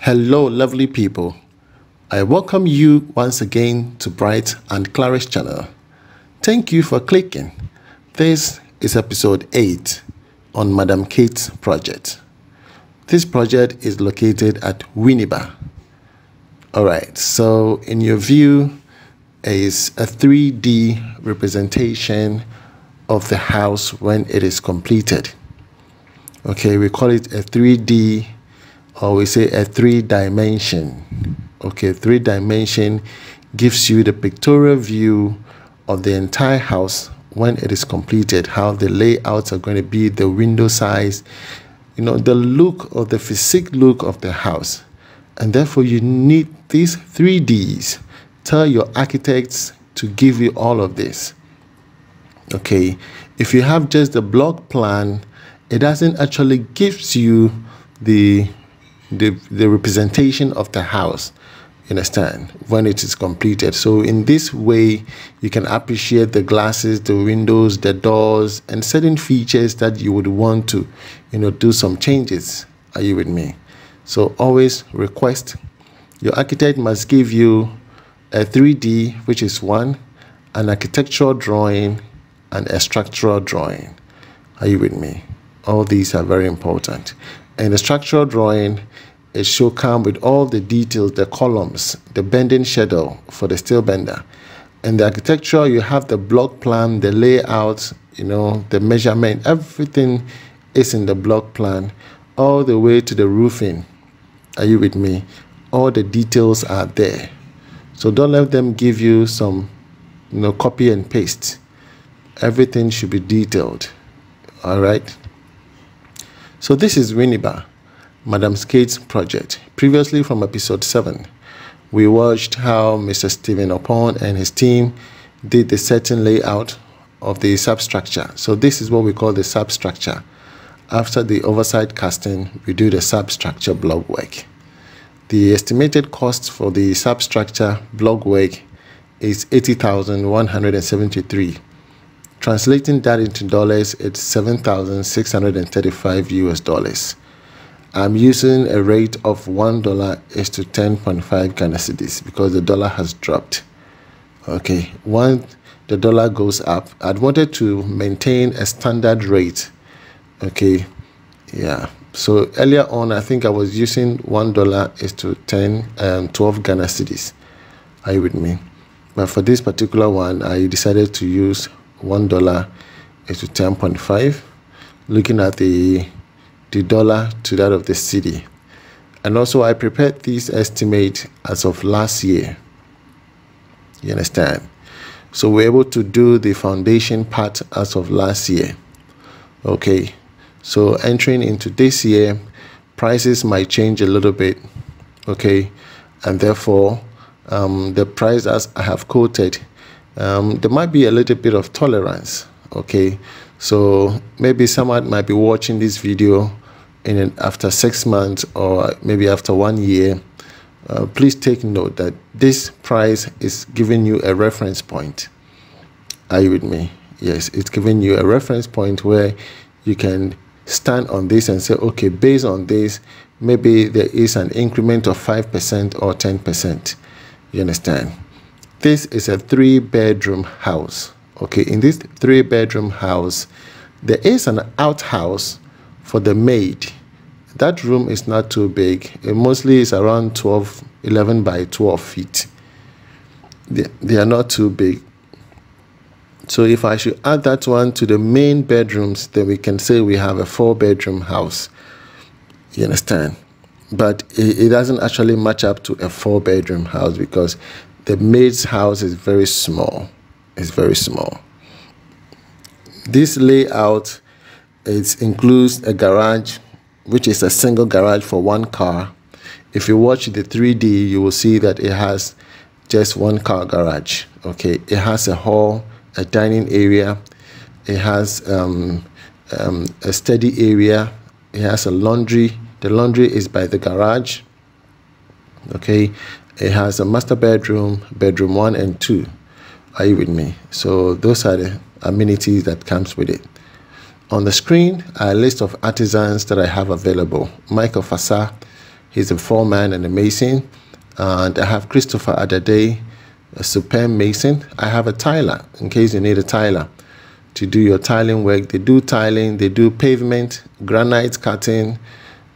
Hello lovely people, I welcome you once again to Bright and Clara's channel. Thank you for clicking. This is episode 8 on Madam Kate's project. This project is located at Winneba. Alright, so in your view is a 3D representation of the house when it is completed. Okay, we call it a 3D, or we say a 3-dimension. Okay, 3-dimension gives you the pictorial view of the entire house when it is completed, how the layouts are going to be, the window size, you know, the look of the physique look of the house. And therefore you need these 3Ds. Tell your architects to give you all of this. Okay, if you have just the block plan, it doesn't actually gives you the representation of the house, you understand, when it is completed. So in this way you can appreciate the glasses, the windows, the doors, and certain features that you would want to, you know, do some changes. Are you with me? So always request your architect must give you a 3D, which is one, an architectural drawing, and a structural drawing. Are you with me? All these are very important. And the structural drawing, it should come with all the details, the columns, the bending schedule for the steel bender. And the architectural, you have the block plan, the layout, you know, the measurement, everything is in the block plan, all the way to the roofing. Are you with me? All the details are there. So don't let them give you some, you know, copy and paste. Everything should be detailed. All right. So this is Winneba, Madam Kate's project. Previously from episode 7, we watched how Mr. Stephen Opon and his team did the certain layout of the substructure. So this is what we call the substructure. After the oversight casting, we do the substructure block work. The estimated cost for the substructure block work is $80,173. Translating that into dollars, it's $7,635 US. I'm using a rate of $1 is to 10.5 Ghana cedis because the dollar has dropped. Okay, once the dollar goes up, I'd wanted to maintain a standard rate. Okay, yeah. So earlier on, I think I was using $1 is to 12 Ghana cedis. Are you with me? But for this particular one, I decided to use $1 is to 10.5, looking at the dollar to that of the cedi. And also I prepared this estimate as of last year. You understand? So we're able to do the foundation part as of last year. Okay, so entering into this year, prices might change a little bit. Okay, and therefore the price as I have quoted, there might be a little bit of tolerance. Okay, so maybe someone might be watching this video after 6 months or maybe after 1 year. Please take note that this price is giving you a reference point. Are you with me? Yes, it's giving you a reference point where you can stand on this and say, okay, based on this, maybe there is an increment of 5% or 10%. You understand? This is a 3-bedroom house. Okay, in this 3-bedroom house, there is an outhouse for the maid. That room is not too big. It mostly is around 11 by 12 feet. They are not too big. So if I should add that one to the main bedrooms, then we can say we have a 4-bedroom house. You understand? But it doesn't actually match up to a 4-bedroom house because the maid's house is very small. It's very small. This layout, it includes a garage, which is a single garage for 1 car. If you watch the 3D, you will see that it has just 1 car garage. Okay, it has a hall, a dining area. It has a study area. It has a laundry. The laundry is by the garage. Okay, it has a master bedroom, bedroom 1 and 2. Are you with me? So those are the amenities that comes with it. On the screen are a list of artisans that I have available. Michael Fasa, He's a foreman and a mason. And I have Christopher Adade, a superb mason. I have a tiler, in case you need a tiler to do your tiling work. They do tiling, they do pavement, granite cutting,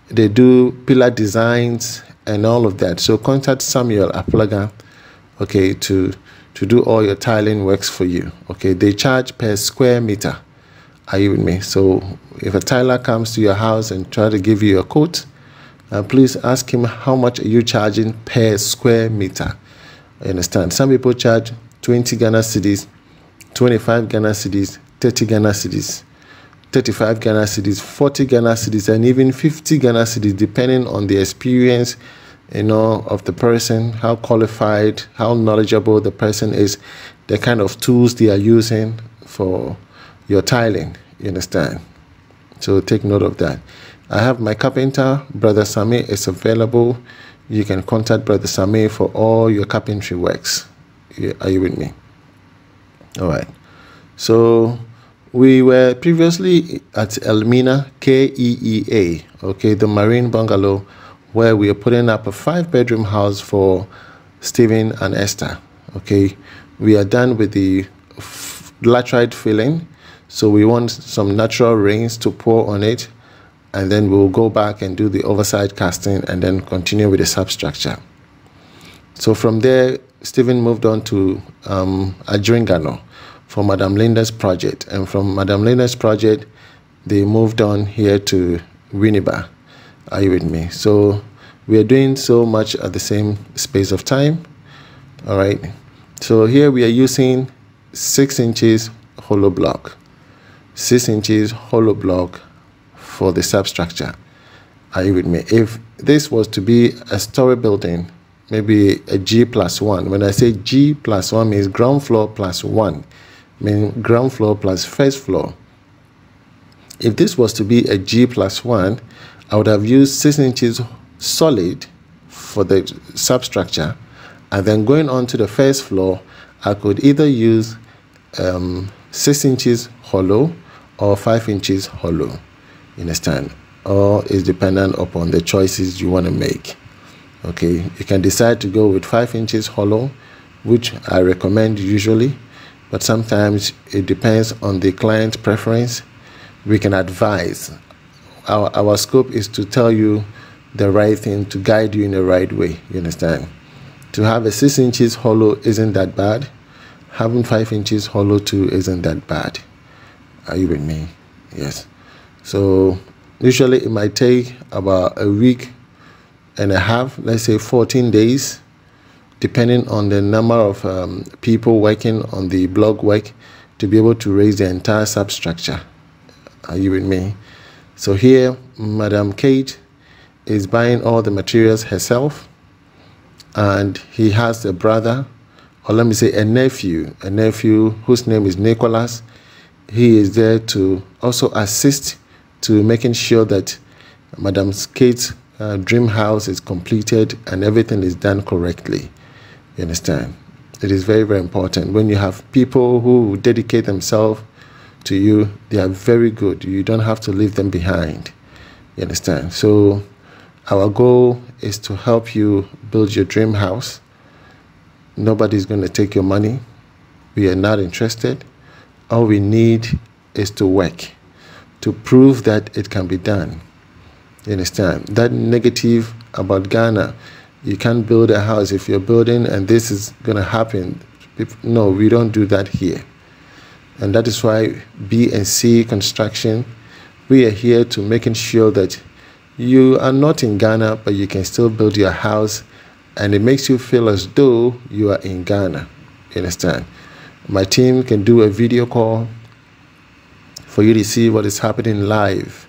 they do pillar designs and all of that. So contact Samuel Aplaga, okay, to do all your tiling works for you. Okay, they charge per square meter. Are you with me? So if a tiler comes to your house and try to give you a quote, please ask him how much are you charging per square meter. I understand. Some people charge 20 Ghana cedis, 25 Ghana cedis, 30 Ghana cedis, 35 Ghana cedis, 40 Ghana cedis, and even 50 Ghana cedis, depending on the experience, of the person, how qualified, how knowledgeable the person is, the kind of tools they are using for your tiling. You understand? So take note of that. I have my carpenter, Brother Sami, is available. You can contact Brother Sami for all your carpentry works. Are you with me? All right. So we were previously at Elmina KEEA, okay, the Marine Bungalow, where we are putting up a 5-bedroom house for Stephen and Esther. Okay, we are done with the laterite filling, so we want some natural rains to pour on it, and then we'll go back and do the overside casting and then continue with the substructure. So from there, Stephen moved on to Adringano for Madam Linda's project, and from Madam Linda's project they moved on here to Winneba. Are you with me? So we are doing so much at the same space of time. All right, so here we are using 6 inches hollow block, 6 inches hollow block for the substructure. Are you with me? If this was to be a story building, maybe a G+1, when I say G+1 means ground floor plus 1, meaning ground floor plus first floor. If this was to be a G+1, I would have used 6 inches solid for the substructure, and then going on to the first floor, I could either use 6 inches hollow or 5 inches hollow. You understand? Or is dependent upon the choices you want to make. Okay, you can decide to go with 5 inches hollow, which I recommend usually, but sometimes it depends on the client's preference. We can advise. Our scope is to tell you the right thing, to guide you in the right way. You understand? To have a 6 inches hollow isn't that bad. Having 5 inches hollow too isn't that bad. Are you with me? Yes. So usually it might take about a week and a half, let's say 14 days, depending on the number of people working on the block work, to be able to raise the entire substructure. Are you with me? So here, Madam Kate is buying all the materials herself, and he has a brother, or let me say a nephew whose name is Nicholas. He is there to also assist to making sure that Madam Kate's dream house is completed and everything is done correctly. You understand? It is very, very important. When you have people who dedicate themselves to you, they are very good. You don't have to leave them behind. You understand? So our goal is to help you build your dream house. Nobody's going to take your money. We are not interested. All we need is to work, to prove that it can be done. You understand? That negative about Ghana, you can't build a house if you're building and this is going to happen. No, we don't do that here. And that is why B&C Construction, we are here to making sure that you are not in Ghana, but you can still build your house, and it makes you feel as though you are in Ghana. You understand? My team can do a video call for you to see what is happening live.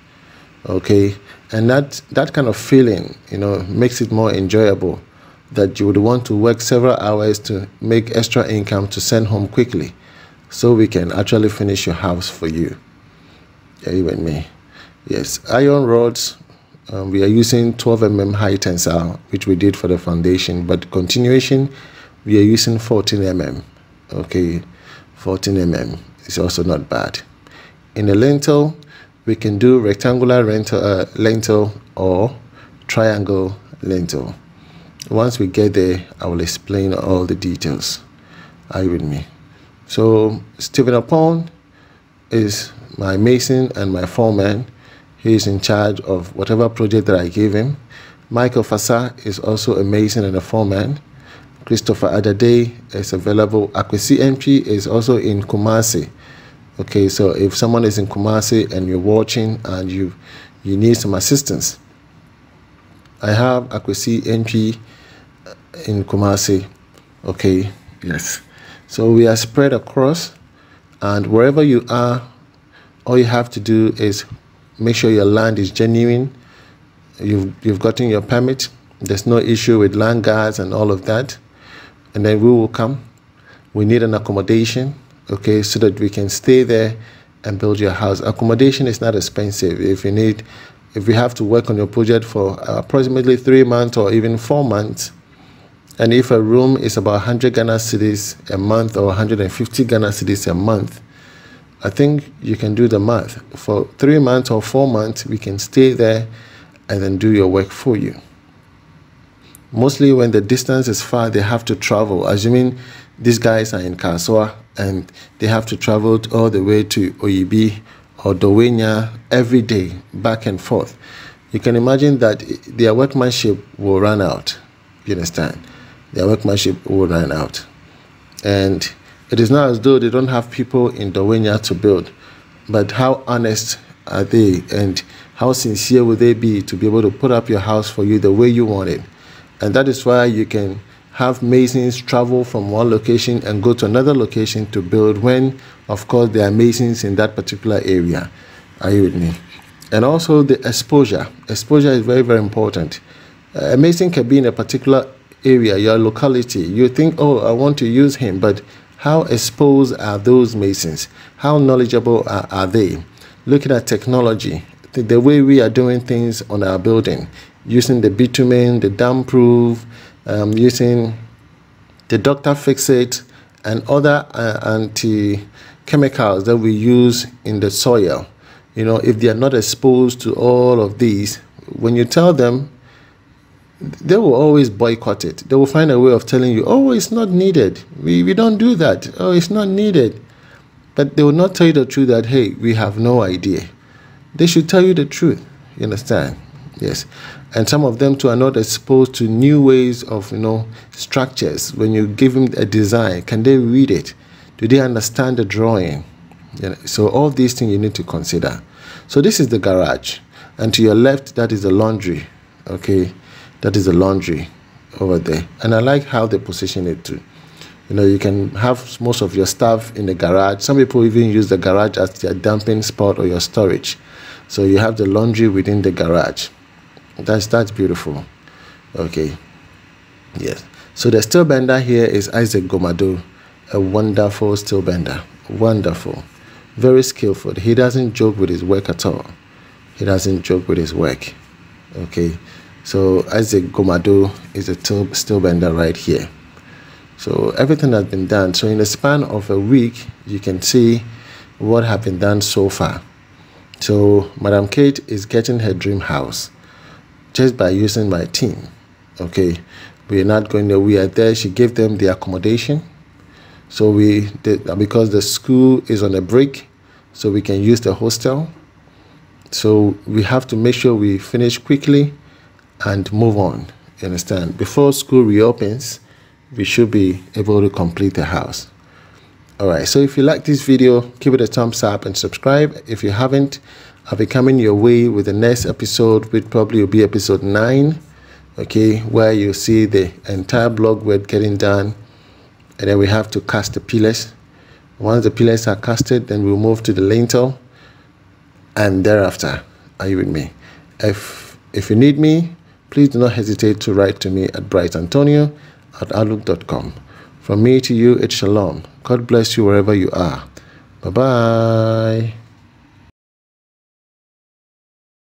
Okay? And that kind of feeling, makes it more enjoyable, that you would want to work several hours to make extra income to send home quickly, so we can actually finish your house for you. Are you with me? Yes. Iron rods, we are using 12 mm high tensile, which we did for the foundation, but continuation, we are using 14 mm. Okay, 14 mm is also not bad. In the lintel, we can do rectangular lintel or triangle lintel. Once we get there, I will explain all the details. Are you with me? So Stephen Upon is my mason and my foreman. He is in charge of whatever project that I gave him. Michael Fasa is also a mason and a foreman. Christopher Adade is available. Akwesi MP is also in Kumasi. Okay, so if someone is in Kumasi and you're watching and you need some assistance, I have Akwesi MP in Kumasi. Okay, yes. So we are spread across, and wherever you are, all you have to do is make sure your land is genuine. You've gotten your permit. There's no issue with land guards and all of that. And then we will come. We need an accommodation, okay, so that we can stay there and build your house. Accommodation is not expensive. If you have to work on your project for approximately 3 months or even 4 months, and if a room is about 100 Ghana cedis a month or 150 Ghana cedis a month, I think you can do the math. For 3 months or 4 months, we can stay there and then do your work for you. Mostly when the distance is far, they have to travel. Assuming these guys are in Kaswa and they have to travel all the way to Oyibi or Dowenya every day, back and forth. You can imagine that their workmanship will run out. You understand? Their workmanship will run out. And it is not as though they don't have people in Dowenya to build, but how honest are they and how sincere will they be to be able to put up your house for you the way you want it? And that is why you can have masons travel from one location and go to another location to build when, of course, there are masons in that particular area. Are you with me? And also the exposure. Exposure is very, very important. A mason can be in a particular area, your locality. You think, oh, I want to use him, but how exposed are those masons? How knowledgeable are they? Looking at technology, the way we are doing things on our building, using the bitumen, the damp-proof, using the Dr. Fix-It and other anti-chemicals that we use in the soil. You know, if they are not exposed to all of these, when you tell them, they will always boycott it. They will find a way of telling you, oh, it's not needed. We don't do that. Oh, it's not needed. But they will not tell you the truth that, hey, we have no idea. They should tell you the truth. You understand? Yes. And some of them too are not exposed to new ways of, structures. When you give them a design, can they read it? Do they understand the drawing? So all these things you need to consider. So this is the garage. And to your left, that is the laundry. Okay. That is the laundry over there. And I like how they position it too. You can have most of your stuff in the garage. Some people even use the garage as their dumping spot or your storage. So you have the laundry within the garage. That's beautiful. Okay. Yes. So the steel bender here is Isaac Gomado, a wonderful steel bender. Wonderful. Very skillful. He doesn't joke with his work at all. He doesn't joke with his work. Okay. So Isaac Gomado is a steel bender right here. So everything has been done. So in the span of a week, you can see what has been done so far. So Madam Kate is getting her dream house just by using my team. Okay, we are not going there. We are there. She gave them the accommodation. So because the school is on a break, so we can use the hostel. So we have to make sure we finish quickly and move on. You understand? Before school reopens, we should be able to complete the house. All right, so if you like this video, give it a thumbs up and subscribe. If you haven't, I'll be coming your way with the next episode, which probably will be episode 9, okay, where you'll see the entire block work getting done. And then we have to cast the pillars. Once the pillars are casted, then we'll move to the lintel. And thereafter, are you with me? If you need me, please do not hesitate to write to me at brightantonio@outlook.com. From me to you, it's shalom. God bless you wherever you are. Bye-bye.